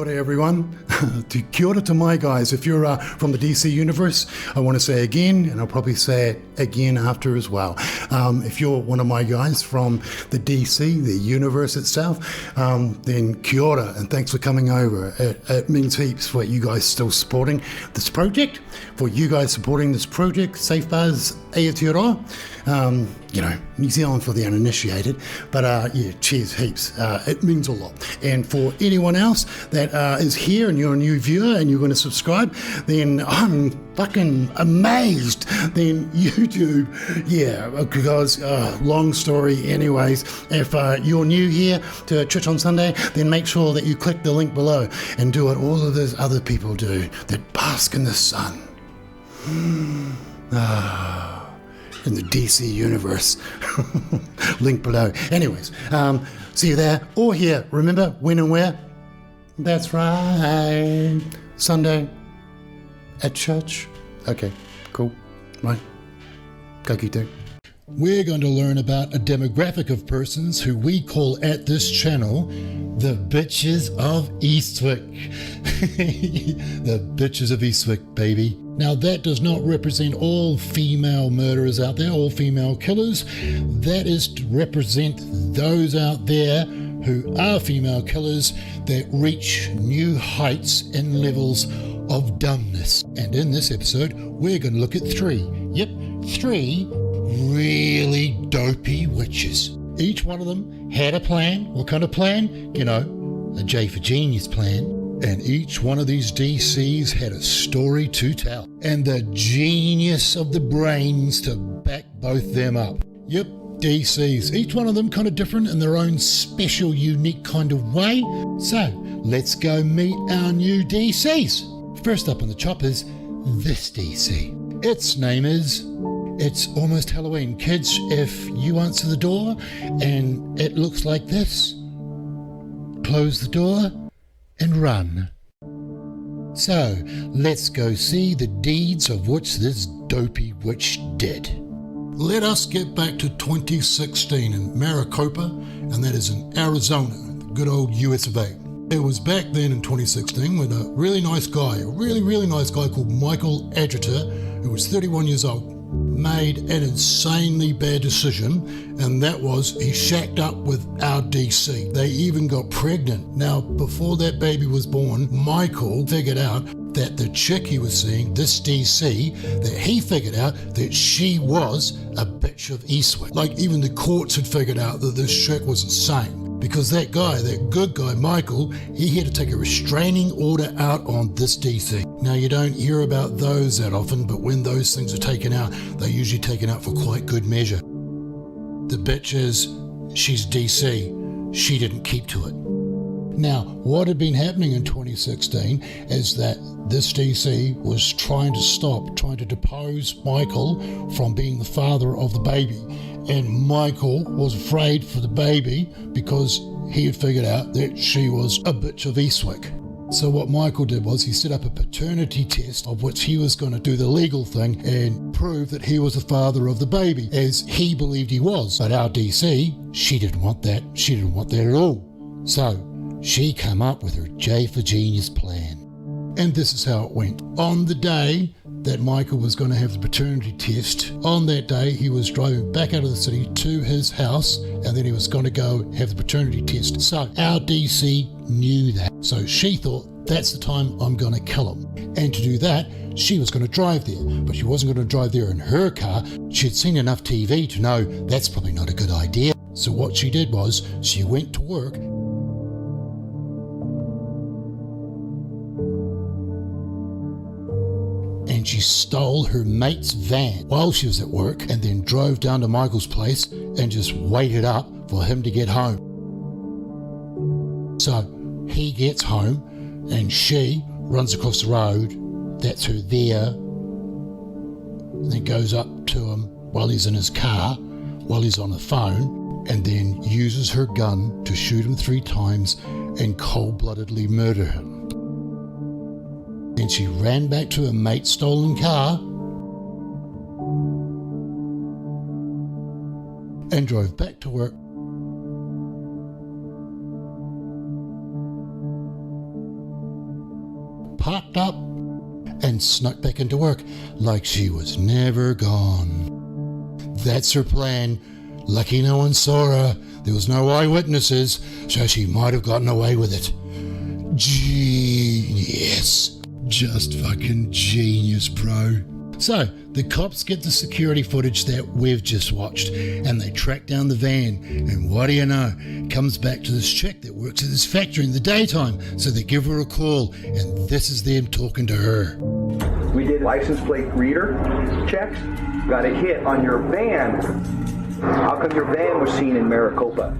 Kia ora everyone, kia ora to my guys. If you're from the DC universe, I want to say again, and I'll probably say it again after as well. If you're one of my guys from the DC, the universe itself, then kia ora and thanks for coming over. It means heaps for you guys still supporting this project, for you guys supporting this project, Safe Bars Aotearoa. New Zealand for the uninitiated, but yeah, cheers heaps. It means a lot. And for anyone else that is here and you're a new viewer and you're going to subscribe, then I'm fucking amazed. Then YouTube, yeah, because long story anyways, if you're new here to Church on Sunday, then make sure that you click the link below and do what all of those other people do that bask in the sun. In the DC universe. Link below. Anyways, see you there or here. Remember when and where? That's right. Sunday at church. Okay, cool. Right. Ka kite. We're going to learn about a demographic of persons who we call at this channel the bitches of Eastwick. The bitches of Eastwick, baby. Now that does not represent all female murderers out there, all female killers. That is to represent those out there who are female killers that reach new heights and levels of dumbness. And in this episode, we're going to look at three. Yep, three really dopey witches. Each one of them had a plan. What kind of plan? You know, a J for Genius plan. And each one of these DCs had a story to tell. And the genius of the brains to back both them up. Yep, DCs. Each one of them kind of different in their own special, unique kind of way. So, let's go meet our new DCs. First up on the chop is this DC. Its name is... It's almost Halloween. Kids, if you answer the door and it looks like this, close the door and run. So, let's go see the deeds of which this dopey witch did. Let us get back to 2016 in Maricopa, and that is in Arizona, the good old US of A. It was back then in 2016 when a really nice guy, a really nice guy called Michael Adjutor, who was 31 years old, made an insanely bad decision, and that was he shacked up with our DC. They even got pregnant. Now, before that baby was born, Michael figured out that the chick he was seeing, this DC, that he figured out that she was a bitch of Eastwick. Like, even the courts had figured out that this chick was insane. Because that guy, that good guy, Michael, he had to take a restraining order out on this DC. Now, you don't hear about those that often, but when those things are taken out, they're usually taken out for quite good measure. The bitch is, she's DC. She didn't keep to it. Now, what had been happening in 2016 is that this DC was trying to depose Michael from being the father of the baby. And Michael was afraid for the baby because he had figured out that she was a bitch of Eastwick. So what Michael did was he set up a paternity test of which he was going to do the legal thing and prove that he was the father of the baby, as he believed he was. But our DC, she didn't want that. She didn't want that at all. So she came up with her J for Genius plan. And this is how it went. On the day that Michael was going to have the paternity test, on that day he was driving back out of the city to his house, and then he was going to go have the paternity test. So our DC knew that. So she thought, that's the time I'm going to kill him. And to do that, she was going to drive there. But she wasn't going to drive there in her car. She'd seen enough TV to know that's probably not a good idea. So what she did was she went to work and she stole her mate's van while she was at work and then drove down to Michael's place and just waited up for him to get home. So he gets home and she runs across the road. That's her there. And then goes up to him while he's in his car, while he's on the phone, and then uses her gun to shoot him 3 times and cold-bloodedly murder him. Then she ran back to her mate's stolen car and drove back to work. tucked up and snuck back into work like she was never gone. That's her plan. Lucky no one saw her. There was no eyewitnesses, so she might have gotten away with it. Genius. Just fucking genius, bro. So, the cops get the security footage that we've just watched, and they track down the van, and what do you know? It comes back to this chick that works at this factory in the daytime, so they give her a call, and this is them talking to her. We did license plate reader checks, got a hit on your van. How come your van was seen in Maricopa?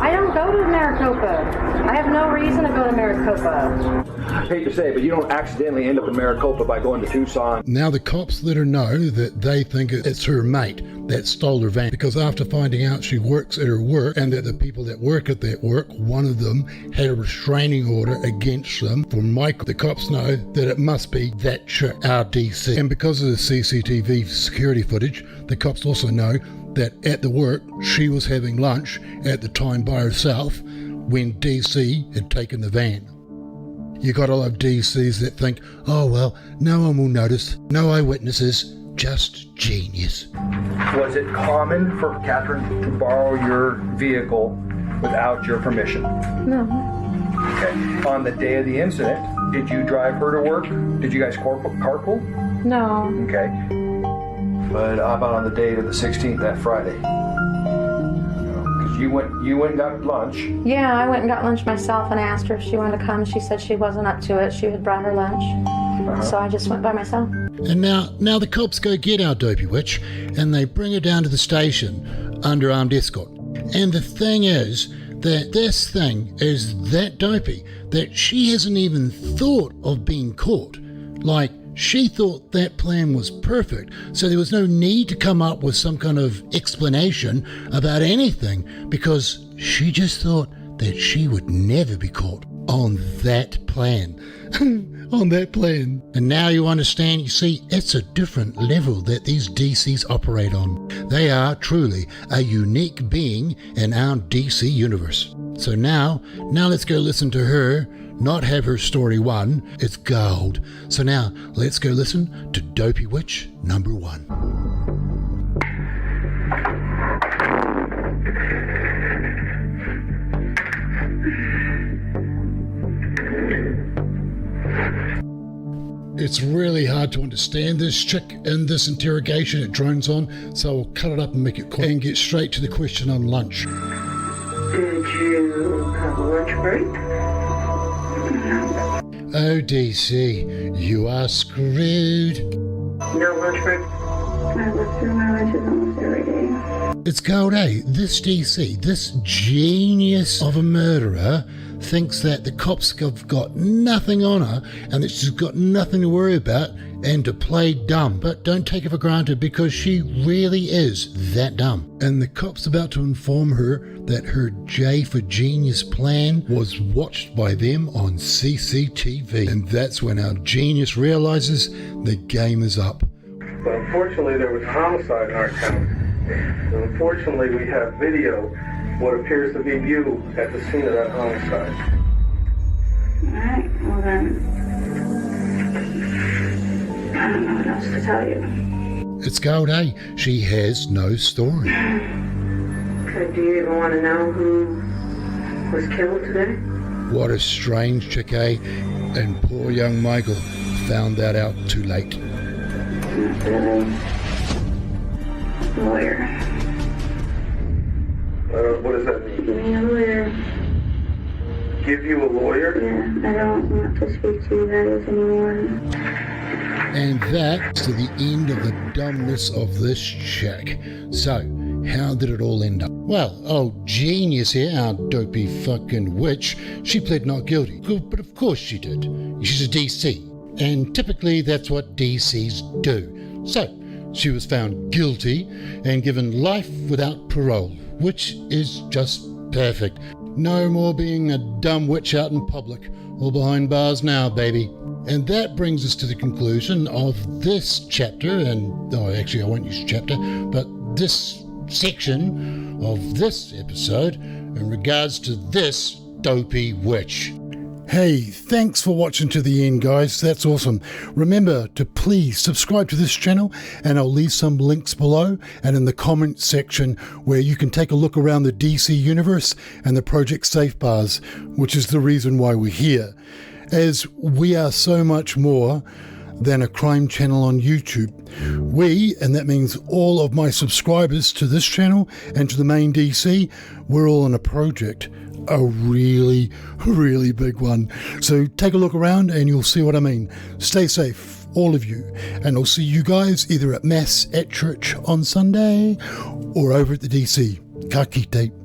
I don't go to Maricopa. I have no reason to go to Maricopa. I hate to say it, but you don't accidentally end up in Maricopa by going to Tucson. Now the cops let her know that they think it's her mate that stole her van, because after finding out she works at her work and that the people that work at that work, one of them had a restraining order against them for Michael, the cops know that it must be that chick, our DC. And because of the CCTV security footage, the cops also know that at the work she was having lunch at the time by herself when DC had taken the van. You gotta love DCs that think, oh well, no one will notice, no eyewitnesses, just genius. Was it common for Catherine to borrow your vehicle without your permission? No. Okay. On the day of the incident, did you drive her to work? Did you guys carpool? No. Okay. But how about on the date of the 16th, that Friday? Because you went and got lunch. Yeah, I went and got lunch myself and asked her if she wanted to come. She said she wasn't up to it. She had brought her lunch. So I just went by myself. And now the cops go get our Dopey witch and they bring her down to the station under armed escort. And the thing is that this thing is that dopey that she hasn't even thought of being caught. Like, she thought that plan was perfect, so there was no need to come up with some kind of explanation about anything, because she just thought that she would never be caught on that plan. On that plan. And now you understand, you see, it's a different level that these DCs operate on. They are truly a unique being in our DC universe. So now let's go listen to her, not have her story 1, it's gold. So now, let's go listen to Dopey Witch number 1. It's really hard to understand this chick in this interrogation it drones on, so I'll cut it up and make it quick and get straight to the question on lunch. Did you have a lunch break? Oh, DC, you are screwed. No lunch break? I work through my lunches almost every day. It's cold, eh? This DC, this genius of a murderer, thinks that the cops have got nothing on her and that she's got nothing to worry about and to play dumb. But don't take it for granted, because she really is that dumb. And the cops about to inform her that her J for Genius plan was watched by them on CCTV. And that's when our genius realizes the game is up. But unfortunately, there was a homicide in our town. And unfortunately, we have video, what appears to be you at the scene of that homicide. Alright, well then, I don't know what else to tell you. It's gold, eh? She has no story. Okay, do you even want to know who was killed today? What a strange chick, eh? And poor young Michael found that out too late. Not really. Lawyer. What does that mean? Give me a lawyer. Give you a lawyer? Yeah, I don't want to speak to you guys anymore. And that's to the end of the dumbness of this chick. So, how did it all end up? Well, old genius here, our dopey fucking witch, she pled not guilty. But of course she did. She's a DC. And typically that's what DCs do. So, she was found guilty and given life without parole, which is just perfect. No more being a dumb witch out in public or behind bars now, baby. And that brings us to the conclusion of this chapter, and actually I won't use chapter, but this section of this episode in regards to this dopey witch. Hey, thanks for watching to the end, guys. That's awesome. Remember to please subscribe to this channel, and I'll leave some links below and in the comment section where you can take a look around the DC universe and the Project Safe bars, which is the reason why we're here, as we are so much more than a crime channel on YouTube. We, and that means all of my subscribers to this channel and to the main DC, we're all on a project. A really, really big one. So take a look around and you'll see what I mean. Stay safe, all of you. And I'll see you guys either at Mass at church on Sunday or over at the DC. Ka kite.